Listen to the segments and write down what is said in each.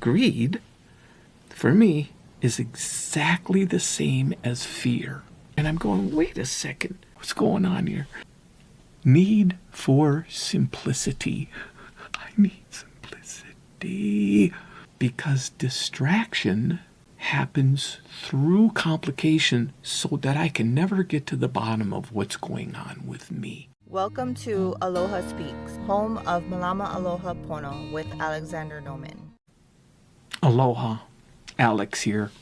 greed, for me, is exactly the same as fear. And I'm going, wait a second, what's going on here? Need for simplicity. I need simplicity. Because distraction happens through complication so that I can never get to the bottom of what's going on with me. Welcome to Aloha Speaks, home of Malama Aloha Pono with Alexander Noman. Aloha, Alex here.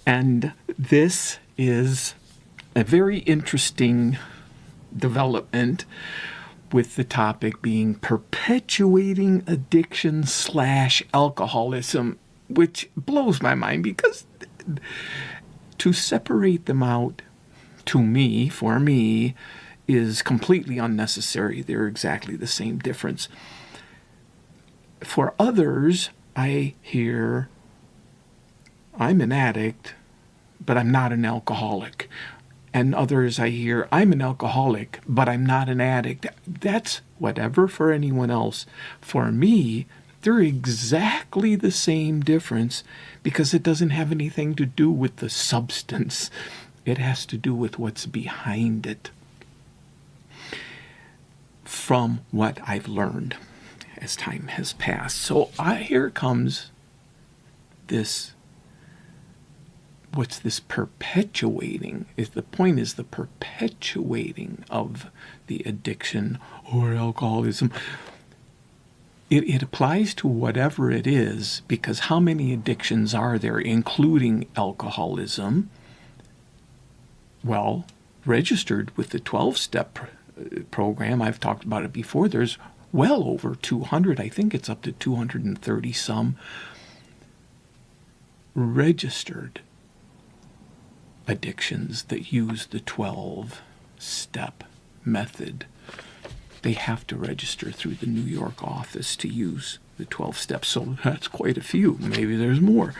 And this is a very interesting development with the topic being perpetuating addiction / alcoholism, which blows my mind because to separate them out for me, is completely unnecessary. They're exactly the same difference. For others, I hear, I'm an addict, but I'm not an alcoholic. And others I hear, I'm an alcoholic, but I'm not an addict. That's whatever for anyone else. For me, they're exactly the same difference because it doesn't have anything to do with the substance. It has to do with what's behind it. From what I've learned as time has passed. So here comes this. What's this perpetuating? The point is the perpetuating of the addiction or alcoholism. It applies to whatever it is, because how many addictions are there, including alcoholism? Well, registered with the 12-step program, I've talked about it before, there's well over 200, I think it's up to 230 some, registered addictions that use the 12-step method. They have to register through the New York office to use the 12 steps, so that's quite a few. Maybe there's more.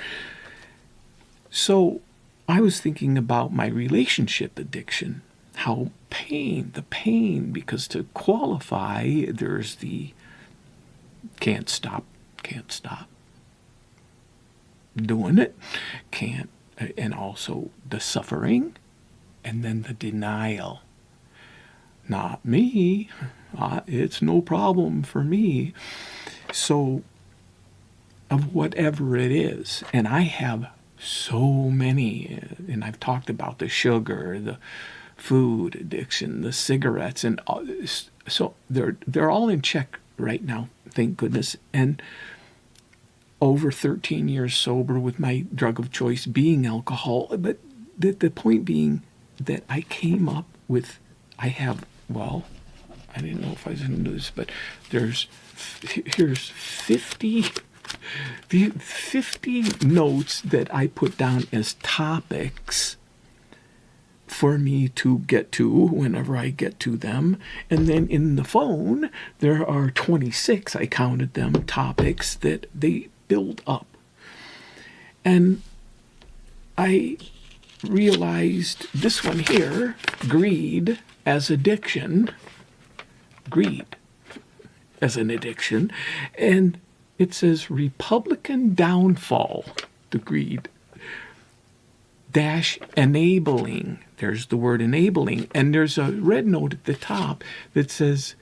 So I was thinking about my relationship addiction, how the pain, because to qualify, there's the can't stop doing it, and also the suffering, and then the denial. Not me, it's no problem for me. So, of whatever it is, and I have so many, and I've talked about the sugar, the food addiction, the cigarettes, and so they're all in check right now, thank goodness. And over 13 years sober with my drug of choice being alcohol. But the point being that I came up with, I didn't know if I was going to do this, but here's 50 notes that I put down as topics for me to get to whenever I get to them. And then in the phone, there are 26, I counted them, topics that they build up. And I realized this one here, greed as addiction, greed as an addiction, and it says Republican downfall, the greed, - enabling, there's the word enabling, and there's a red note at the top that says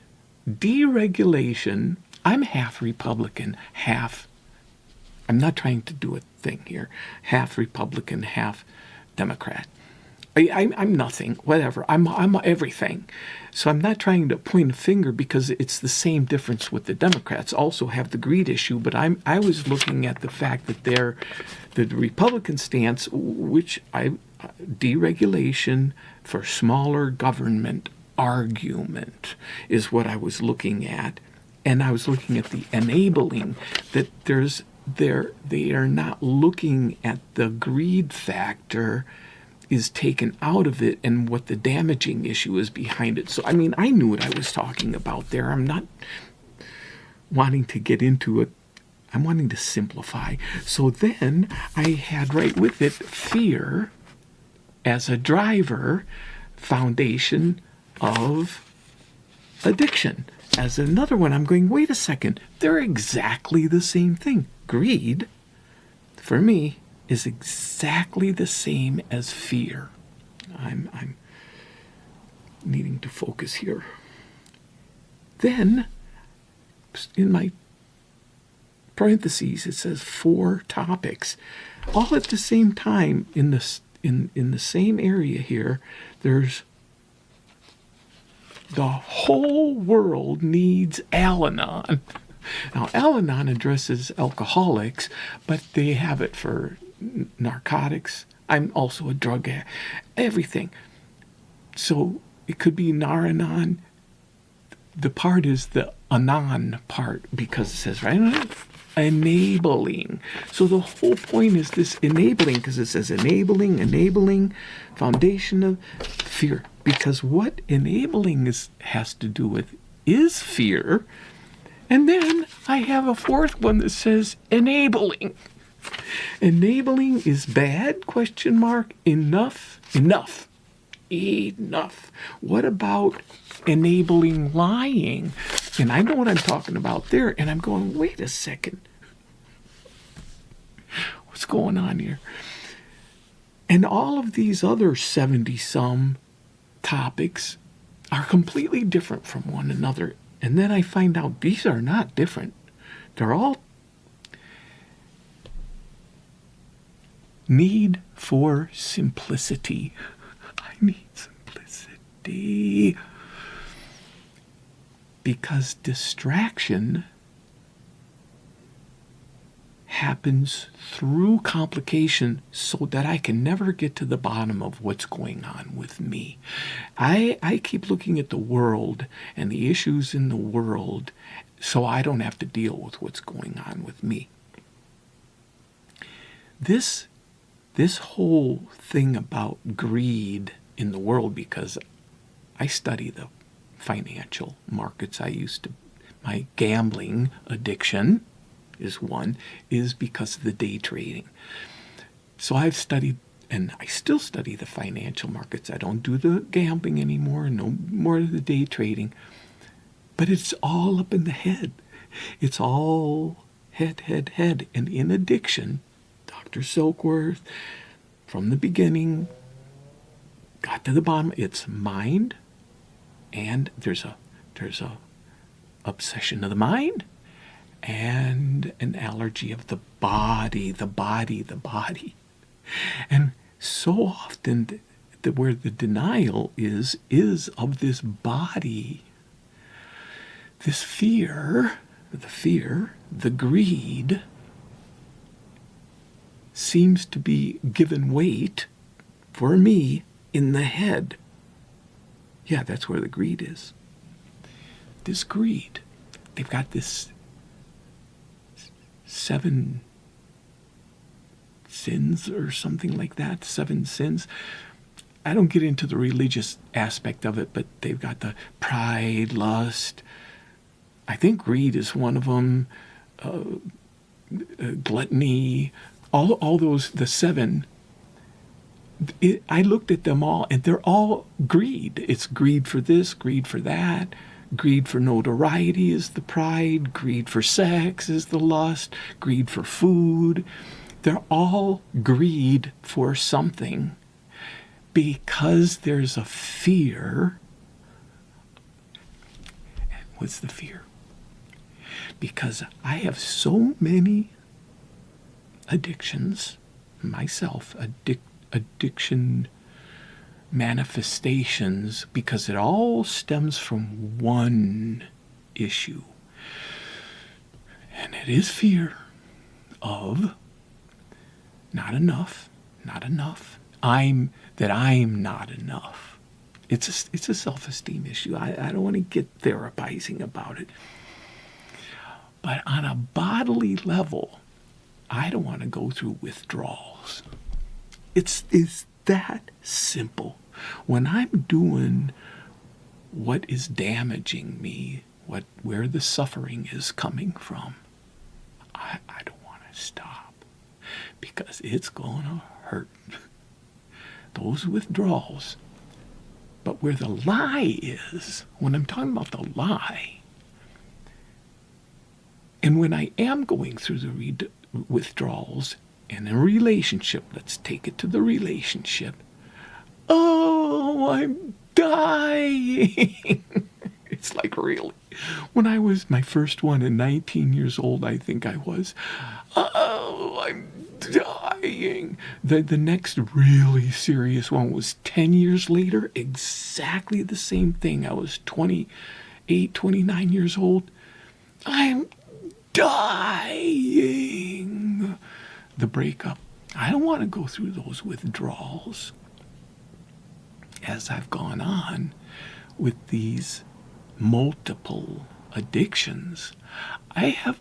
deregulation. I'm half Republican, I'm not trying to do a thing here. Half Republican, half Democrat. I'm nothing, whatever. I'm everything. So I'm not trying to point a finger because it's the same difference with the Democrats. Also have the greed issue, but I was looking at the fact that the Republican stance, which deregulation for smaller government argument is what I was looking at, and I was looking at the enabling that they are not looking at the greed factor is taken out of it and what the damaging issue is behind it. So, I mean, I knew what I was talking about there. I'm not wanting to get into it. I'm wanting to simplify. So then I had right with it fear as a driver, foundation of addiction. As another one, I'm going, wait a second, they're exactly the same thing. greed, for me, is exactly the same as fear. I'm needing to focus here. Then, in my parentheses, it says 4 topics. All at the same time, in the same area here, there's the whole world needs Al-Anon. Now, Al-Anon addresses alcoholics, but they have it for narcotics. I'm also a drug addict. Everything. So it could be Nar-Anon. The part is the Anon part, because it says, right, enabling. So the whole point is this enabling, because it says enabling, foundation of fear. Because what enabling has to do with is fear. And then I have a 4th one that says enabling. Enabling is bad, ? Enough. What about enabling lying? And I know what I'm talking about there. And I'm going, wait a second. What's going on here? And all of these other 70-some topics are completely different from one another. And then I find out these are not different. They're all need for simplicity. I need simplicity. Because distraction happens through complication so that I can never get to the bottom of what's going on with me. I keep looking at the world and the issues in the world so I don't have to deal with what's going on with me. This whole thing about greed in the world, because I study the financial markets. My gambling addiction is because of the day trading. So I've studied, and I still study the financial markets. I don't do the gambling anymore, no more of the day trading. But it's all up in the head. It's all head. And in addiction, Dr. Silkworth, from the beginning, got to the bottom. It's mind, and there's a obsession of the mind, and an allergy of the body. And so often, where the denial is of this body. This fear, the greed, seems to be given weight, for me, in the head. Yeah, that's where the greed is. This greed. They've got this 7 sins or something like that, 7 sins. I don't get into the religious aspect of it, but they've got the pride, lust. I think greed is one of them. Gluttony, all those, the 7. I looked at them all, and they're all greed. It's greed for this, greed for that. Greed for notoriety is the pride. Greed for sex is the lust. Greed for food. They're all greed for something, because there's a fear. What's the fear? Because I have so many addictions myself, addiction manifestations, because it all stems from one issue. And it is fear of not enough. I'm not enough. It's a self-esteem issue. I don't want to get therapizing about it. But on a bodily level, I don't want to go through withdrawals. It's that simple. When I'm doing what is damaging me, where the suffering is coming from, I don't want to stop, because it's going to hurt. Those withdrawals. But where the lie is, when I'm talking about the lie, And when I am going through the withdrawals in a relationship, let's take it to the relationship. Oh, I'm dying. It's like, really? When I was my first one at 19 years old, I think I was, oh, I'm dying. The next really serious one was 10 years later, exactly the same thing. I was 28, 29 years old. I'm dying. The breakup. I don't want to go through those withdrawals. As I've gone on with these multiple addictions, I have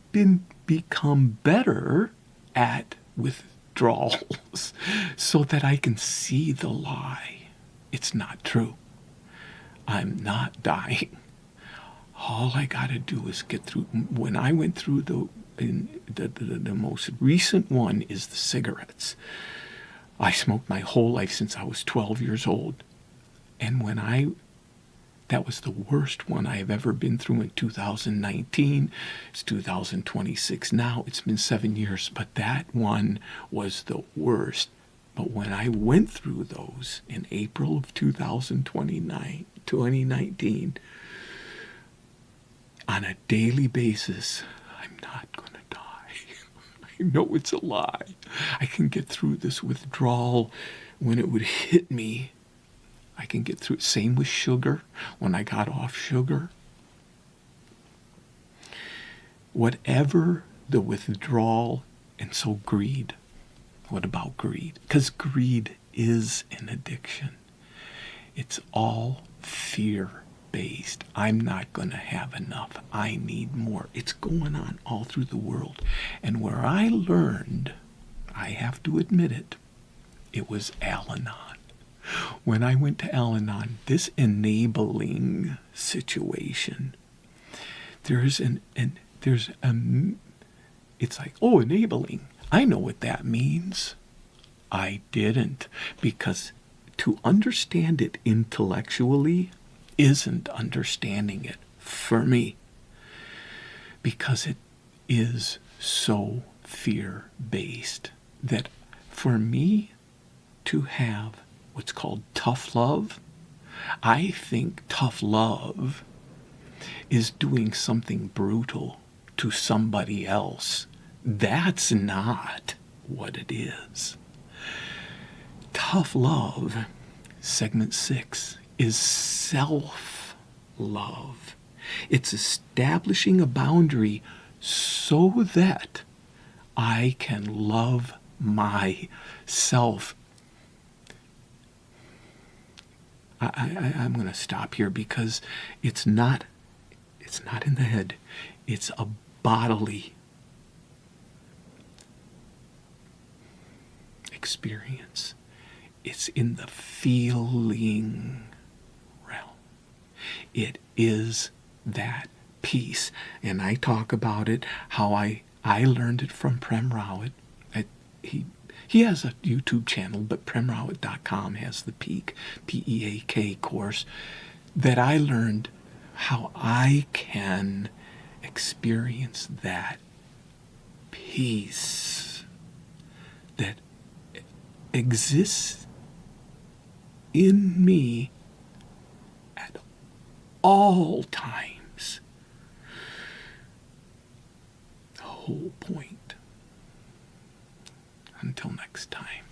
become better at withdrawals so that I can see the lie. It's not true. I'm not dying. All I got to do is get through. When I went through the most recent one is the cigarettes. I smoked my whole life since I was 12 years old. And that was the worst one I have ever been through in 2019. It's 2026 now. It's been 7 years, but that one was the worst. But when I went through those in April of 2019, on a daily basis, I'm not going to die. I know it's a lie. I can get through this withdrawal when it would hit me. I can get through it. Same with sugar. When I got off sugar, whatever the withdrawal, and so greed. What about greed? Because greed is an addiction. It's all fear-based. I'm not going to have enough. I need more. It's going on all through the world. And where I learned, I have to admit it, it was Al-Anon. When I went to Al-Anon, this enabling situation, it's like, oh, enabling. I know what that means. I didn't, because to understand it intellectually isn't understanding it for me, because it is so fear-based that for me to have what's called tough love, I think tough love is doing something brutal to somebody else. That's not what it is. Tough love, segment 6, is self-love. It's establishing a boundary so that I can love myself. I'm going to stop here because it's not in the head. It's a bodily experience. It's in the feeling realm. It is that peace. And I talk about it, how I learned it from Prem Rawat. He has a YouTube channel, but premrawat.com has the Peak, P-E-A-K course, that I learned how I can experience that peace that exists in me at all times. The whole point. Until next time.